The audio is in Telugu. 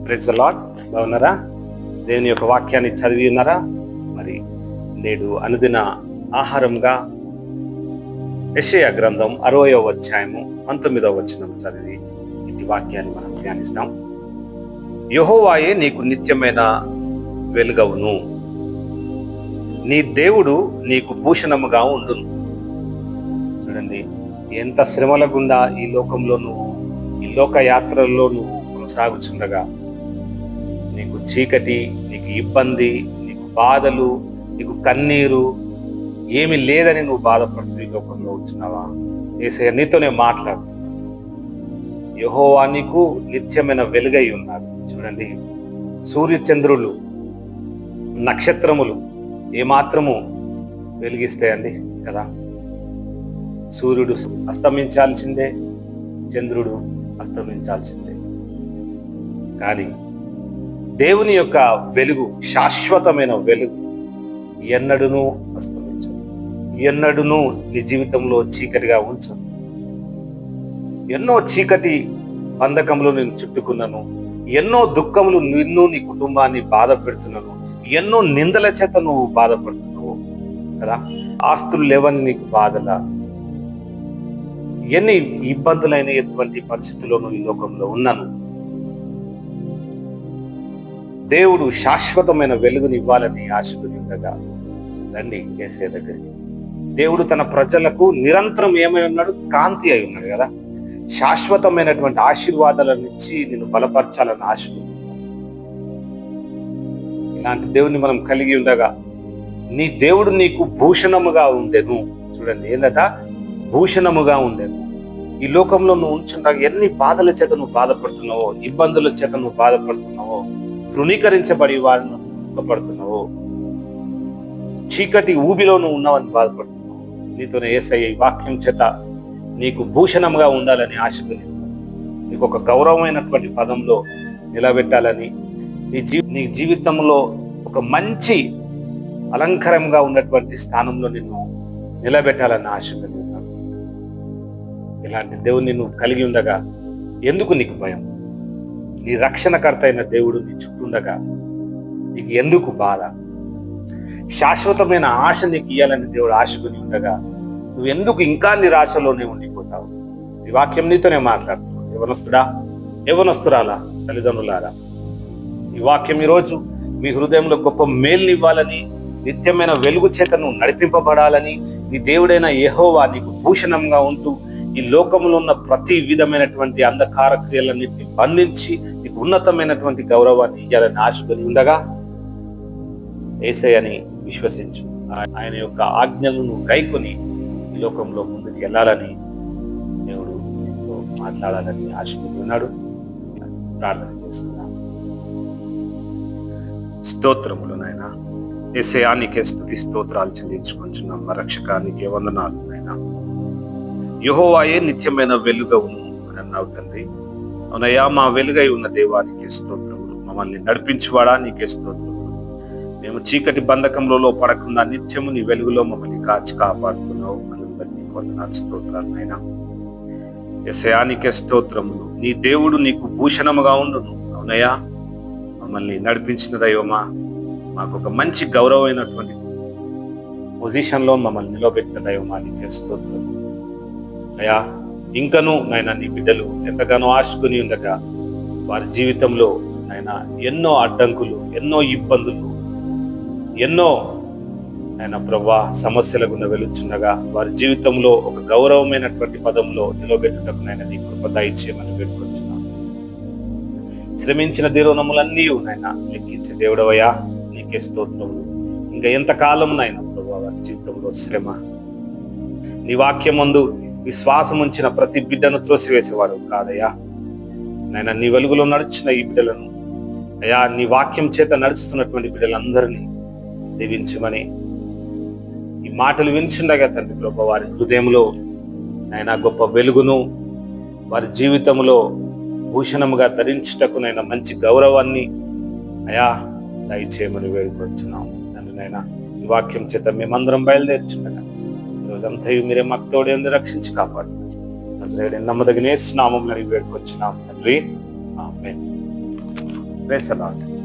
Praise the lord. బాగున్నారా? దేవుని యొక్క వాక్యాన్ని చదివి ఉన్నారా? మరి నేడు అనుదిన ఆహారంగా యెషయా గ్రంథం 60వ అధ్యాయము 19వ వచనం చదివి ఇంటి వాక్యాన్ని మనం ధ్యానిస్తాం. యెహోవాయే నీకు నిత్యమైన వెలుగవును, నీ దేవుడు నీకు భూషణముగా ఉండును. చూడండి, ఎంత శ్రమల గుండా ఈ లోకంలో నువ్వు, ఈ లోక యాత్రల్లో నువ్వు కొనసాగుచుండగా నీకు చీకటి, నీకు ఇబ్బంది, నీకు బాధలు, నీకు కన్నీరు ఏమి లేదని నువ్వు బాధపడుతూ ఈ లోకంలో ఉంటున్నావా? యేసయ్య నీతోనే మాట్లాడుతున్నా. యెహోవా నీకు నిత్యమైన వెలుగై ఉన్నారు. చూడండి, సూర్యచంద్రులు, నక్షత్రములు ఏమాత్రము వెలిగిస్తాయండి కదా? సూర్యుడు అస్తమించాల్సిందే, చంద్రుడు అస్తమించాల్సిందే. కానీ దేవుని యొక్క వెలుగు, శాశ్వతమైన వెలుగు ఎన్నడూనూ అస్తమించదు, ఎన్నడూనూ నీ జీవితంలో చీకటిగా ఉంచదు. ఎన్నో చీకటి బంధకములు నేను చుట్టుకున్నాను, ఎన్నో దుఃఖములు నిన్ను, నీ కుటుంబాన్ని బాధ పెడుతున్నాను, ఎన్నో నిందల చేత నువ్వు బాధపడుతున్నావు కదా? ఆస్తులు లేవని నీకు బాధల, ఎన్ని ఇబ్బందులైన ఎటువంటి పరిస్థితుల్లో నువ్వు ఈ లోకంలో ఉన్నాను. దేవుడు శాశ్వతమైన వెలుగుని ఇవ్వాలని ఆశకుని ఉండగా రండి యేసయ్య దగ్గరికి. దేవుడు తన ప్రజలకు నిరంతరం ఏమై ఉన్నాడు? కాంతి అయి ఉన్నాడు కదా? శాశ్వతమైనటువంటి ఆశీర్వాదాలను ఇచ్చి నిన్ను బలపరచాలని ఆశకుని. ఇలాంటి దేవుని మనం కలిగి ఉండగా నీ దేవుడు నీకు భూషణముగా ఉండెను. చూడండి, ఏందట? భూషణముగా ఉండెను. ఈ లోకంలో నువ్వు ఉంచుండగా ఎన్ని బాధల చేత నువ్వు బాధపడుతున్నావో, ఇబ్బందుల చేత నువ్వు బాధపడుతున్నావో, తృణీకరించబడి వారిని దుఃఖపడుతున్నావు, చీకటి ఊబిలో నువ్వు ఉన్నావని బాధపడుతున్నావు. నీతోనే యేసయ్య ఈ వాక్యం చేత నీకు భూషణంగా ఉండాలని ఆశపడి, నీకు ఒక గౌరవమైనటువంటి పదంలో నిలబెట్టాలని, నీ జీవితంలో ఒక మంచి అలంకారంగా ఉన్నటువంటి స్థానంలో నిన్ను నిలబెట్టాలని ఆశపడి ఉన్నాను. ఇలాంటి దేవుని నువ్వు కలిగి ఉండగా ఎందుకు నీకు భయం? నీ రక్షణకర్త అయిన దేవుడు నీ చుట్టూండగా నీకు ఎందుకు బాధ? శాశ్వతమైన ఆశ నీకు ఇయ్యాలని దేవుడు ఆశకుని ఉండగా నువ్వు ఎందుకు ఇంకా నిరాశలోనే ఉండిపోతావు? ఈ వాక్యం నీతోనే మాట్లాడుతున్నావు. యవనస్తుడా, యవనస్తురాలా, తల్లిదండ్రులారా, ఈ వాక్యం ఈరోజు మీ హృదయంలో గొప్ప మేలుని ఇవ్వాలని, నిత్యమైన వెలుగు చేత నువ్వు నడిపింపబడాలని, నీ దేవుడైన యెహోవా నీకు భూషణంగా ఉంటూ ఈ లోకంలో ఉన్న ప్రతి విధమైనటువంటి అంధకార క్రియలన్నింటినీ బంధించి నీకు ఉన్నతమైనటువంటి గౌరవాన్ని ఇవ్వాలని ఆశపడి ఉండగా యేసయ్యని విశ్వసించు. ఆయన యొక్క ఆజ్ఞలను గైకొని ఈ లోకంలో ముందుకు వెళ్ళాలని దేవుడు నీతో మాట్లాడాలని ఆశపడి ఉన్నాడు. ప్రార్థన చేసుకున్నాను. స్తోత్రములు నాయన యేసయ్యా, నీకే స్తుతి స్తోత్రాలు చెల్లించుకుంటున్నాం. మా రక్షకానికి వందనాలు నాయన. యెహోవాయే నిత్యమైన వెలుగవును అని అన్నావు తండ్రి. అవునయ్యా, మా వెలుగై ఉన్న దేవానికి స్తోత్రములు. మమ్మల్ని నడిపించువాడా నీకే స్తోత్రములు. మేము చీకటి బంధకంలో పడకుండా నిత్యము నీ వెలుగులో మమ్మల్ని కాచి కాపాడుతున్నావు. అందుకని నీకు వందనాలు, స్తోత్రాలు నాయనా. యేసయ్యా, నీకే స్తోత్రములు. నీ దేవుడు నీకు భూషణముగా ఉండును. అవునయ్యా, మమ్మల్ని నడిపించిన దైవమా, మాకు ఒక మంచి గౌరవమైనటువంటి పొజిషన్లో మమ్మల్ని నిలబెట్టిన దైవమా, నీకే స్తోత్రం అయ్యా. ఇంకను నాయన నీ బిడ్డలు ఎంతగానో ఆశకుని ఉండగా వారి జీవితంలో నాయన ఎన్నో అడ్డంకులు, ఎన్నో ఇబ్బందులు, ఎన్నో ఆయన ప్రభా సమస్యల గుండా వెలుచుండగా వారి జీవితంలో ఒక గౌరవమైనటువంటి పదంలో నిలబెట్టుటకు నాయన నీ కృప దయచేయమని వేడుకొచ్చున్నాను. శ్రమించిన దిరోనములన్నీ నాయన లెక్కించే దేవుడవయ్యా, నీకే స్తోత్రములు. ఇంకా ఎంతకాలం నాయన ప్రభా వారి జీవితంలో శ్రమ, నీ వాక్యమందు విశ్వాసం ఉంచిన ప్రతి బిడ్డను త్రోసివేసేవాడు కాదయ్యా. నాయన నీ వెలుగులో నడుచిన ఈ బిడ్డలను అయ్యా, నీ వాక్యం చేత నడుస్తున్నటువంటి బిడ్డలందరినీ దీవించమని ఈ మాటలు వినిచుండగా తండ్రి ప్రభు వారి హృదయంలో నాయన గొప్ప వెలుగును, వారి జీవితంలో భూషణముగా ధరించుటకు నైనా మంచి గౌరవాన్ని అయా దయచేయమని వేడుకొచ్చున్నాం తండ్రి. నాయన ఈ వాక్యం చేత మేమందరం బయలుదేర్చుండగా రోజంతయు మీరే మాకు తోడేందు రక్షించి కాపాడు. నమ్మదగిన యేసు నామములో వేడుకొచ్చున్నాం తండ్రి. ఆమేన్. Praise the lord.